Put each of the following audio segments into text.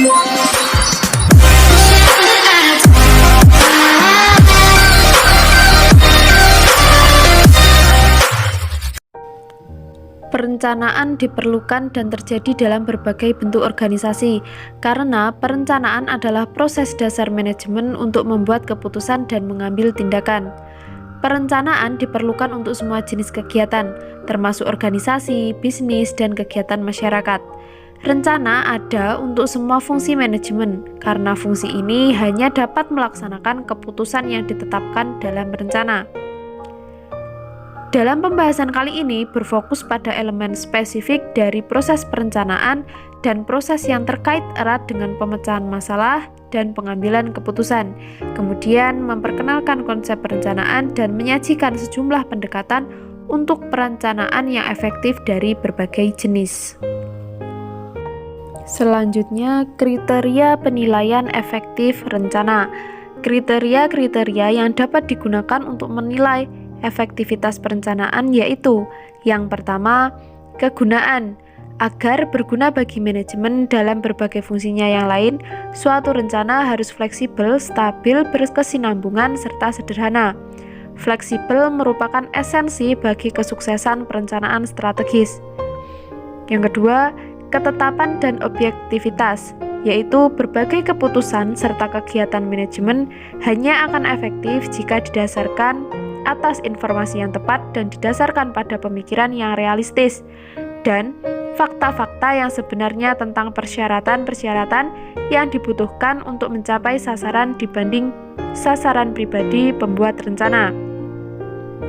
Perencanaan diperlukan dan terjadi dalam berbagai bentuk organisasi, karena perencanaan adalah proses dasar manajemen untuk membuat keputusan dan mengambil tindakan. Perencanaan diperlukan untuk semua jenis kegiatan, termasuk organisasi, bisnis, dan kegiatan masyarakat. Rencana ada untuk semua fungsi manajemen, karena fungsi ini hanya dapat melaksanakan keputusan yang ditetapkan dalam rencana. Dalam pembahasan kali ini berfokus pada elemen spesifik dari proses perencanaan dan proses yang terkait erat dengan pemecahan masalah dan pengambilan keputusan. Kemudian memperkenalkan konsep perencanaan dan menyajikan sejumlah pendekatan untuk perencanaan yang efektif dari berbagai jenis. Selanjutnya, kriteria penilaian efektif rencana. Kriteria-kriteria yang dapat digunakan untuk menilai efektivitas perencanaan yaitu: yang pertama, kegunaan. Agar berguna bagi manajemen dalam berbagai fungsinya yang lain, suatu rencana harus fleksibel, stabil, berkesinambungan, serta sederhana. Fleksibel merupakan esensi bagi kesuksesan perencanaan strategis. Yang kedua, ketetapan dan objektivitas, yaitu berbagai keputusan serta kegiatan manajemen hanya akan efektif jika didasarkan atas informasi yang tepat dan didasarkan pada pemikiran yang realistis dan fakta-fakta yang sebenarnya tentang persyaratan-persyaratan yang dibutuhkan untuk mencapai sasaran dibanding sasaran pribadi pembuat rencana.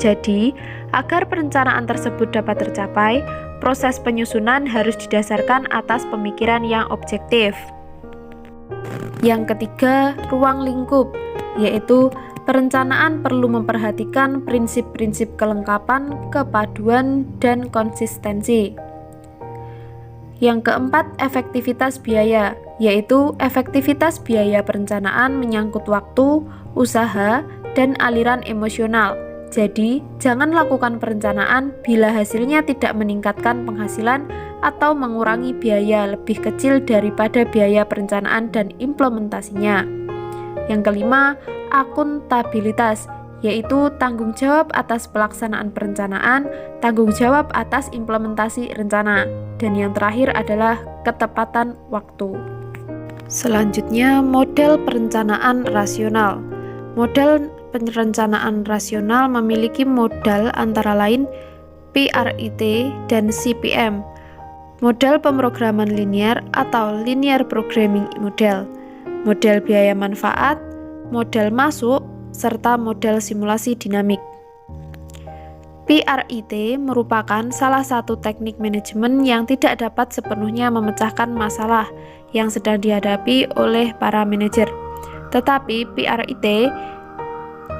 Jadi, agar perencanaan tersebut dapat tercapai, proses penyusunan harus didasarkan atas pemikiran yang objektif. Yang ketiga, ruang lingkup, yaitu perencanaan perlu memperhatikan prinsip-prinsip kelengkapan, kepaduan, dan konsistensi. Yang keempat, efektivitas biaya, yaitu efektivitas biaya perencanaan menyangkut waktu, usaha, dan aliran emosional. Jadi, jangan lakukan perencanaan bila hasilnya tidak meningkatkan penghasilan atau mengurangi biaya lebih kecil daripada biaya perencanaan dan implementasinya. Yang kelima, akuntabilitas, yaitu tanggung jawab atas pelaksanaan perencanaan, tanggung jawab atas implementasi rencana, dan yang terakhir adalah ketepatan waktu. Selanjutnya, model perencanaan rasional. Model perencanaan rasional memiliki modal antara lain PRIT dan CPM, model pemrograman linear atau linear programming model, model biaya manfaat, model masuk, serta model simulasi dinamik. PRIT merupakan salah satu teknik manajemen yang tidak dapat sepenuhnya memecahkan masalah yang sedang dihadapi oleh para manajer. Tetapi PRIT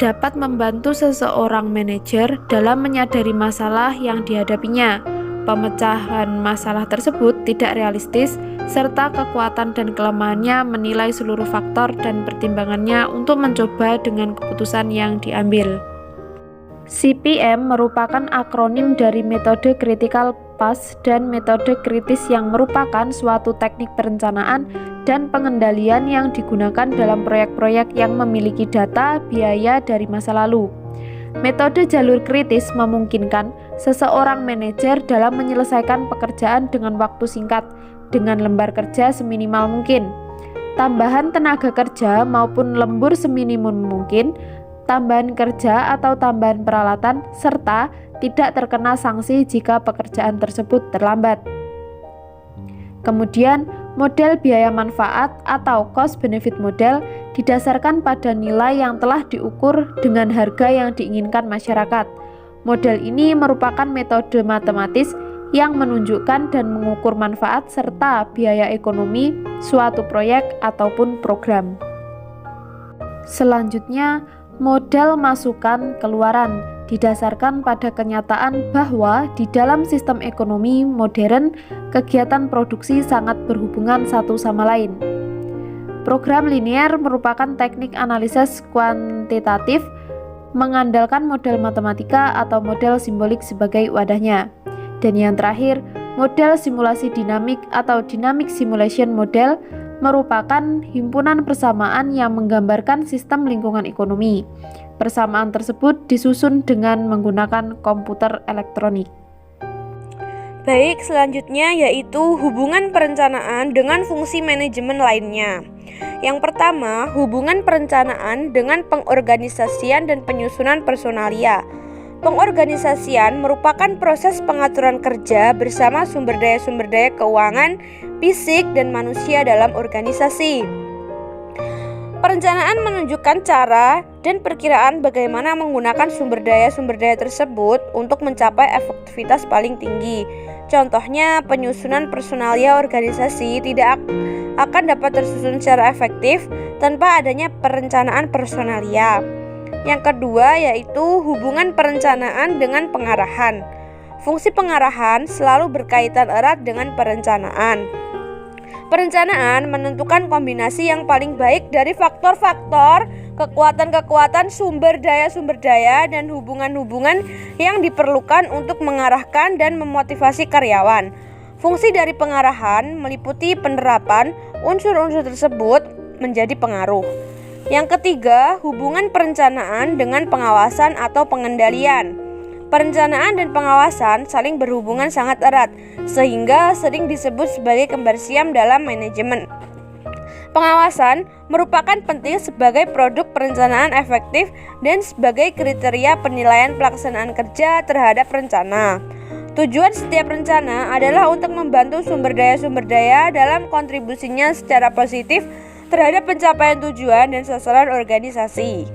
dapat membantu seseorang manajer dalam menyadari masalah yang dihadapinya. Pemecahan masalah tersebut tidak realistis, serta kekuatan dan kelemahannya menilai seluruh faktor dan pertimbangannya untuk mencoba dengan keputusan yang diambil. CPM merupakan akronim dari metode critical path dan metode kritis yang merupakan suatu teknik perencanaan dan pengendalian yang digunakan dalam proyek-proyek yang memiliki data biaya dari masa lalu. Metode jalur kritis memungkinkan seseorang manajer dalam menyelesaikan pekerjaan dengan waktu singkat, dengan lembar kerja seminimal mungkin, tambahan tenaga kerja maupun lembur seminimum mungkin, tambahan kerja atau tambahan peralatan, serta tidak terkena sanksi jika pekerjaan tersebut terlambat. Kemudian, model biaya manfaat atau cost benefit model didasarkan pada nilai yang telah diukur dengan harga yang diinginkan masyarakat. Model ini merupakan metode matematis yang menunjukkan dan mengukur manfaat serta biaya ekonomi suatu proyek ataupun program. Selanjutnya, model masukan keluaran didasarkan pada kenyataan bahwa di dalam sistem ekonomi modern, kegiatan produksi sangat berhubungan satu sama lain. Program linear merupakan teknik analisis kuantitatif mengandalkan model matematika atau model simbolik sebagai wadahnya. Dan yang terakhir, model simulasi dinamik atau dynamic simulation model merupakan himpunan persamaan yang menggambarkan sistem lingkungan ekonomi. Persamaan tersebut disusun dengan menggunakan komputer elektronik. Baik, selanjutnya yaitu hubungan perencanaan dengan fungsi manajemen lainnya. Yang pertama, hubungan perencanaan dengan pengorganisasian dan penyusunan personalia. Pengorganisasian merupakan proses pengaturan kerja bersama sumber daya keuangan, fisik, dan manusia dalam organisasi. Perencanaan menunjukkan cara dan perkiraan bagaimana menggunakan sumber daya tersebut untuk mencapai efektivitas paling tinggi. Contohnya, penyusunan personalia organisasi tidak akan dapat tersusun secara efektif tanpa adanya perencanaan personalia. Yang kedua yaitu hubungan perencanaan dengan pengarahan. Fungsi pengarahan selalu berkaitan erat dengan perencanaan. Perencanaan menentukan kombinasi yang paling baik dari faktor-faktor, kekuatan-kekuatan, sumber daya, dan hubungan-hubungan yang diperlukan untuk mengarahkan dan memotivasi karyawan. Fungsi dari pengarahan meliputi penerapan unsur-unsur tersebut menjadi pengaruh. Yang ketiga, hubungan perencanaan dengan pengawasan atau pengendalian. Perencanaan dan pengawasan saling berhubungan sangat erat, sehingga sering disebut sebagai kembar siam dalam manajemen. Pengawasan merupakan penting sebagai produk perencanaan efektif dan sebagai kriteria penilaian pelaksanaan kerja terhadap rencana. Tujuan setiap rencana adalah untuk membantu sumber daya dalam kontribusinya secara positif terhadap pencapaian tujuan dan sasaran organisasi.